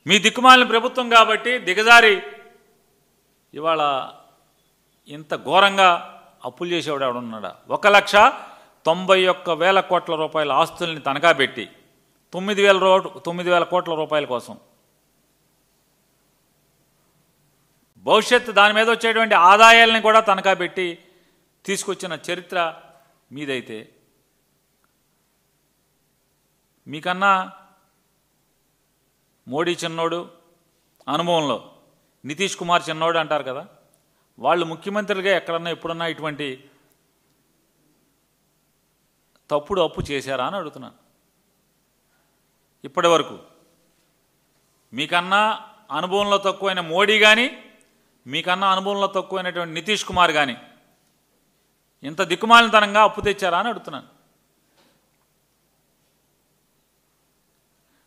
మీ దిక్కుమాలిన ప్రభుత్వం కాబట్టి దిగజారి ఇవాళ ఇంత ఘోరంగా అప్పులు చేసేవాడు ఎవడున్నాడా? 1,91,000 కోట్ల రూపాయల ఆస్తుల్ని తనఖా పెట్టి 9,000 కోట్ల రూపాయల కోసం భవిష్యత్తు దాని మీద వచ్చేటువంటి ఆదాయాలని కూడా తనఖా పెట్టి తీసుకొచ్చిన చరిత్ర మీదైతే మీకన్నా మోడీ చిన్నోడు అనుభవంలో, నితీష్ కుమార్ చిన్నోడు అంటారు కదా, వాళ్ళు ముఖ్యమంత్రులుగా ఎక్కడన్నా ఎప్పుడన్నా ఇటువంటి తప్పుడు అప్పు చేశారా అని అడుగుతున్నాను. ఇప్పటి వరకు మీకన్నా అనుభవంలో తక్కువైన మోడీ కానీ, మీకన్నా అనుభవంలో తక్కువైనటువంటి నితీష్ కుమార్ కానీ ఇంత దిక్కుమాలినతనంగా అప్పు తెచ్చారా అని అడుగుతున్నాను.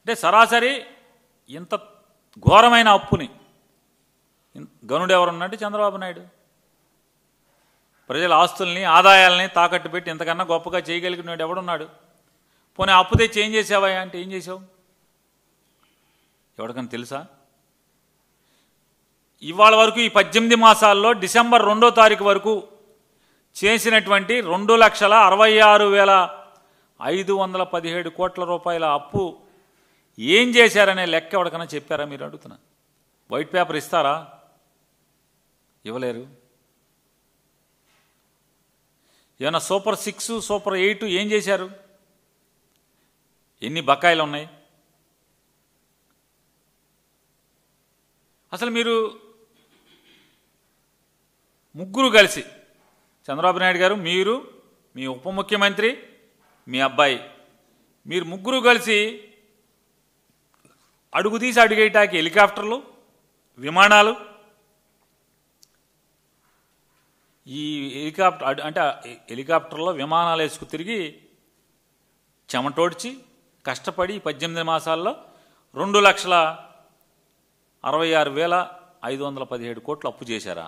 అంటే సరాసరి ఇంత ఘోరమైన అప్పుని గనుడు ఎవరున్నట్టు చంద్రబాబు నాయుడు. ప్రజల ఆస్తుల్ని ఆదాయాలని తాకట్టు పెట్టి ఇంతకన్నా గొప్పగా చేయగలిగినాడు ఎవడున్నాడు? పోనీ అప్పు తెచ్చి ఏం చేసావా అంటే ఏం చేసావు? ఎవరికన్నా తెలుసా? ఇవాళ వరకు ఈ 18 మాసాల్లో డిసెంబర్ 2వ తారీఖు వరకు చేసినటువంటి 2,66,517 కోట్ల రూపాయల అప్పు ఏం చేశారనే లెక్క ఎవరికన్నా చెప్పారా మీరు అడుగుతున్నా? వైట్ పేపర్ ఇస్తారా? ఇవ్వలేరు. ఏమన్నా సూపర్ 6 సూపర్ 8 ఏం చేశారు? ఎన్ని బకాయిలు ఉన్నాయి? అసలు మీరు ముగ్గురు కలిసి, చంద్రబాబు నాయుడు గారు, మీరు, మీ ఉప ముఖ్యమంత్రి, మీ అబ్బాయి, మీరు ముగ్గురు కలిసి అడుగు తీసి అడుగేయటానికి హెలికాప్టర్లు, విమానాలు, ఈ హెలికాప్టర్లో విమానాలు వేసుకు తిరిగి చెమటోడ్చి కష్టపడి 18 మాసాల్లో 2,66,517 కోట్లు అప్పు చేశారా?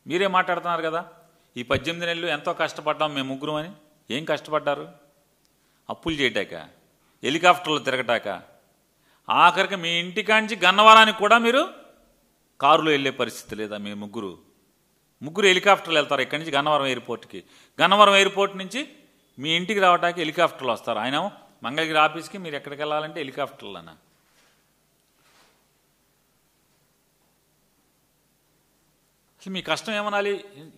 మీరే మాట్లాడుతున్నారు కదా, ఈ 18 నెలలు ఎంతో కష్టపడ్డాం మేము ముగ్గురం అని. ఏం కష్టపడ్డారు? అప్పులు చేయటాక, హెలికాప్టర్లు తిరగటాక, ఆఖరికి మీ ఇంటికాంచి గన్నవరానికి కూడా మీరు కారులో వెళ్ళే పరిస్థితి లేదా? మీ ముగ్గురు హెలికాప్టర్లు వెళ్తారు ఇక్కడి నుంచి గన్నవరం ఎయిర్పోర్ట్కి. గన్నవరం ఎయిర్పోర్ట్ నుంచి మీ ఇంటికి రావడానికి హెలికాప్టర్లు వస్తారు. ఆయన మంగళగిరి ఆఫీస్కి మీరు ఎక్కడికి వెళ్ళాలంటే హెలికాప్టర్లు అన్న. అసలు మీ కష్టం ఏమనాలి?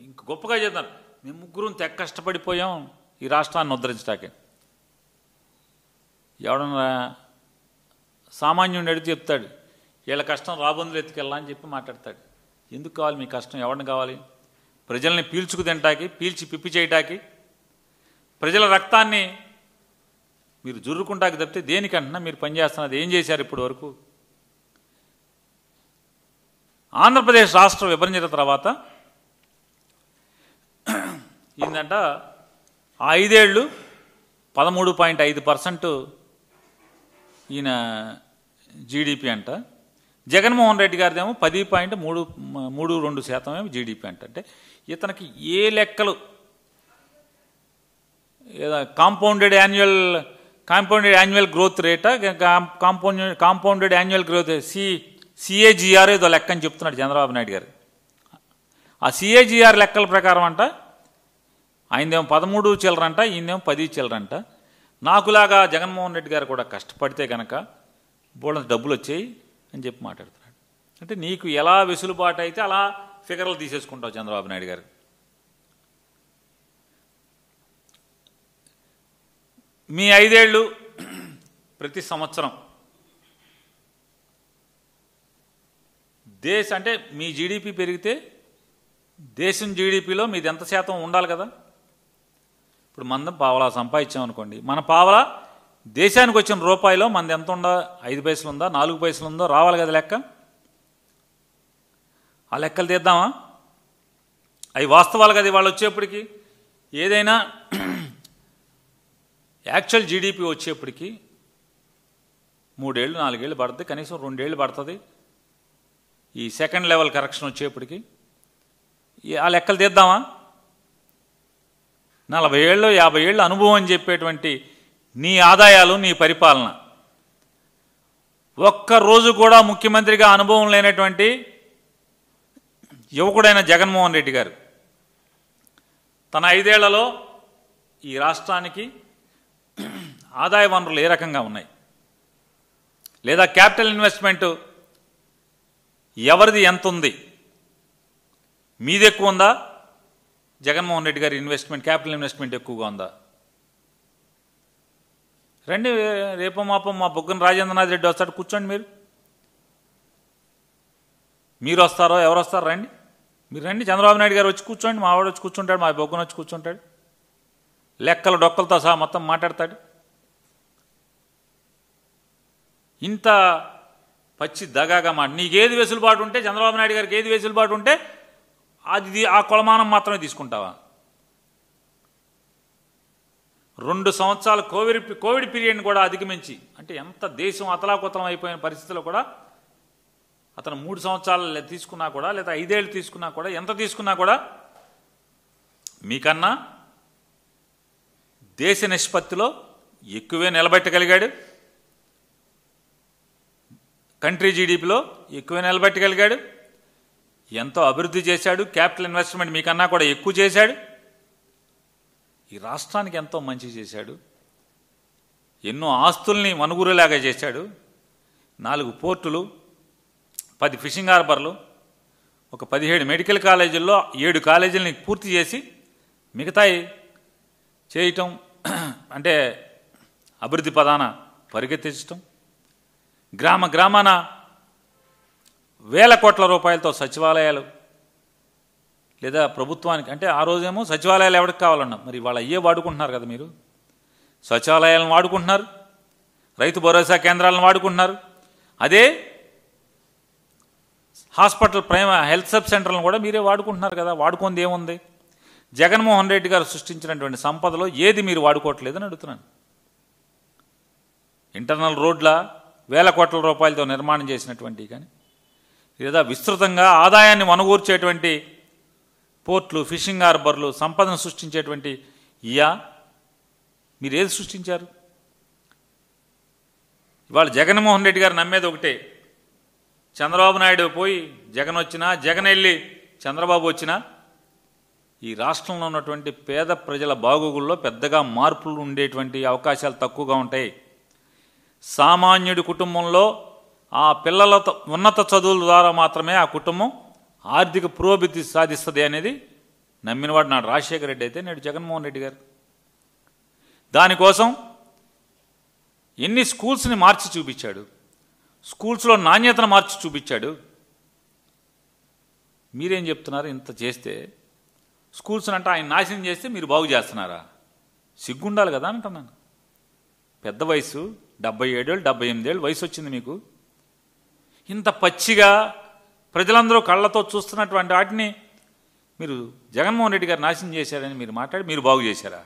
ఇంక గొప్పగా చేద్దాం, మేము ముగ్గురం తెగ కష్టపడిపోయాం ఈ రాష్ట్రాన్ని ఉద్ధరించడానికి. ఎవడన్నా సామాన్యుడిని అడిగితే చెప్తాడు, వీళ్ళ కష్టం రాబందులు ఎత్తుకెళ్ళా అని చెప్పి మాట్లాడతాడు. ఎందుకు కావాలి మీ కష్టం? ఎవరిని కావాలి? ప్రజల్ని పీల్చుకు తింటాకి, పీల్చి పిప్పి చేయటానికి, ప్రజల రక్తాన్ని మీరు జుర్రుకుంటాకి తప్పితే దేనికంటున్నా మీరు పనిచేస్తున్నది ఏం చేశారు ఇప్పటి వరకు? ఆంధ్రప్రదేశ్ రాష్ట్ర విభజన తర్వాత ఏంటంట, ఆ 5 ఏళ్ళు 13.5% ఈయన జీడిపి అంట. జగన్మోహన్ రెడ్డి గారిదేమో 10.32% జీడిపి అంట. అంటే ఇతనికి ఏ లెక్కలు, కాంపౌండెడ్ యాన్యువల్ గ్రోత్ రేటా, కాంపౌండెడ్ యాన్యువల్ గ్రోత్ సిఏజిఆర్ ఏదో లెక్క అని చెప్తున్నాడు చంద్రబాబు నాయుడు గారు. ఆ సిఏజిఆర్ లెక్కల ప్రకారం అంట ఆయనదేమో 13 చిల్లరంట, ఈయనదేమో 10 చిల్లరంట. నాకులాగా జగన్మోహన్ రెడ్డి గారు కూడా కష్టపడితే కనుక బోళ్ళంత డబ్బులు వచ్చాయి అని చెప్పి మాట్లాడుతున్నాడు. అంటే నీకు ఎలా వెసులుబాటు అయితే అలా ఫిగర్లు తీసేసుకుంటావు చంద్రబాబు నాయుడు గారు. మీ 5 ఏళ్ళు ప్రతి సంవత్సరం అంటే మీ జీడిపి పెరిగితే దేశం జీడిపిలో మీది ఎంత శాతం ఉండాలి కదా? ఇప్పుడు మనం పావలా సంపాదించామనుకోండి, మన పావలా దేశానికి వచ్చిన రూపాయిలో మనది ఎంత ఉందా? 5 పైసలు ఉందా, 4 పైసలు ఉందో రావాలి కదా లెక్క. ఆ లెక్కలు తీద్దామా? అవి వాస్తవాలు కదా వాళ్ళు వచ్చేప్పటికి. ఏదైనా యాక్చువల్ జీడిపి వచ్చేప్పటికి 3 ఏళ్ళు 4 ఏళ్ళు పడుతుంది, కనీసం 2 ఏళ్ళు పడుతుంది. ఈ సెకండ్ లెవెల్ కరెక్షన్ వచ్చేప్పటికి ఆ లెక్కలు తీద్దామా? 40 ఏళ్ళు 50 ఏళ్ళు అనుభవం అని చెప్పేటువంటి నీ ఆదాయాలు, నీ పరిపాలన ఒక్కరోజు కూడా ముఖ్యమంత్రిగా అనుభవం లేనటువంటి యువకుడైన జగన్మోహన్ రెడ్డి గారు తన 5 ఏళ్లలో ఈ రాష్ట్రానికి ఆదాయ వనరులు ఏ రకంగా ఉన్నాయి, లేదా క్యాపిటల్ ఇన్వెస్ట్మెంట్ ఎవరిది ఎంత ఉంది, మీది ఎక్కువ ఉందా, జగన్మోహన్ రెడ్డి గారి ఇన్వెస్ట్మెంట్ క్యాపిటల్ ఇన్వెస్ట్మెంట్ ఎక్కువగా ఉందా? రండి, రేపు మాపం మా బొగ్గన రాజేంద్రనాథ్ రెడ్డి వస్తాడు, కూర్చోండి. మీరు వస్తారో ఎవరు వస్తారో రండి, మీరు రండి. చంద్రబాబు నాయుడు గారు వచ్చి కూర్చోండి, మా వాడు వచ్చి కూర్చుంటాడు, మా బొగ్గన వచ్చి కూర్చుంటాడు, లెక్కలు డొక్కలతో సహా మొత్తం మాట్లాడతాడు. ఇంత పచ్చి దగాగా నీకేది వెసులుబాటు ఉంటే, చంద్రబాబు నాయుడు గారికి ఏది వెసులుబాటు ఉంటే అది ఆ కొలమానం మాత్రమే తీసుకుంటావా? 2 సంవత్సరాలు కోవిడ్ పీరియడ్ని కూడా అధిగమించి, అంటే ఎంత దేశం అతలాకుతలం అయిపోయిన పరిస్థితుల్లో కూడా అతను 3 సంవత్సరాలు తీసుకున్నా కూడా, లేదా 5 ఏళ్ళు తీసుకున్నా కూడా, ఎంత తీసుకున్నా కూడా మీకన్నా దేశ నిష్పత్తిలో ఎక్కువే నిలబెట్టగలిగాడు, కంట్రీ జీడిపిలో ఎక్కువే నిలబెట్టగలిగాడు, ఎంతో అభివృద్ధి చేశాడు, క్యాపిటల్ ఇన్వెస్ట్మెంట్ మీకన్నా కూడా ఎక్కువ చేశాడు, ఈ రాష్ట్రానికి ఎంతో మంచి చేశాడు, ఎన్నో ఆస్తుల్ని మనుగురులాగా చేశాడు. 4 పోర్టులు, 10 ఫిషింగ్ హార్బర్లు, ఒక 17 మెడికల్ కాలేజీల్లో 7 కాలేజీలని పూర్తి చేసి మిగతాయి చేయటం, అంటే అభివృద్ధి పదాన పరిగెత్తించటం, గ్రామాన వేల కోట్ల రూపాయలతో సచివాలయాలు, లేదా ప్రభుత్వానికి, అంటే ఆ రోజేమో సచివాలయాలు ఎవరికి కావాలన్నా, మరి వాళ్ళ అయ్యే వాడుకుంటున్నారు కదా. మీరు సచివాలయాలను వాడుకుంటున్నారు, రైతు భరోసా కేంద్రాలను వాడుకుంటున్నారు, అదే హాస్పిటల్ హెల్త్ సబ్ సెంటర్లను కూడా మీరే వాడుకుంటున్నారు కదా. వాడుకుంది ఏముంది? జగన్మోహన్ రెడ్డి గారు సృష్టించినటువంటి సంపదలో ఏది మీరు వాడుకోవట్లేదని అడుగుతున్నాను. ఇంటర్నల్ రోడ్ల వేల కోట్ల రూపాయలతో నిర్మాణం చేసినటువంటి కానీ, లేదా విస్తృతంగా ఆదాయాన్ని వనగూర్చేటువంటి పోర్ట్లు, ఫిషింగ్ హార్బర్లు, సంపదను సృష్టించేటువంటి మీరు ఏది సృష్టించారు? ఇవాళ జగన్మోహన్ రెడ్డి గారు నమ్మేది ఒకటే, చంద్రబాబు నాయుడు పోయి జగన్ వచ్చినా, జగన్ వెళ్ళి చంద్రబాబు వచ్చినా ఈ రాష్ట్రంలో ఉన్నటువంటి పేద ప్రజల బాగోగుల్లో పెద్దగా మార్పులు ఉండేటువంటి అవకాశాలు తక్కువగా ఉంటాయి. సామాన్యుడి కుటుంబంలో ఆ పిల్లలతో ఉన్నత చదువుల ద్వారా మాత్రమే ఆ కుటుంబం ఆర్థిక పురోభివృద్ధి సాధిస్తుంది అనేది నమ్మినవాడు నాడు రాజశేఖర రెడ్డి అయితే నేడు జగన్మోహన్ రెడ్డి గారు. దానికోసం ఎన్ని స్కూల్స్ని మార్చి చూపించాడు, స్కూల్స్లో నాణ్యతను మార్చి చూపించాడు. మీరేం చెప్తున్నారు? ఇంత చేస్తే స్కూల్స్ని అంటే ఆయన నాశనం చేస్తే మీరు బాగు చేస్తున్నారా? సిగ్గుండాలి కదా అంటున్నాను. పెద్ద వయసు 77 ఏళ్ళు 78 ఏళ్ళు వయసు వచ్చింది మీకు. ఇంత పచ్చిగా ప్రజలందరూ కళ్ళతో చూస్తున్నటువంటి వాటిని మీరు జగన్మోహన్ రెడ్డి గారు నాశనం చేశారని మీరు మాట్లాడి మీరు బాగు చేశారా?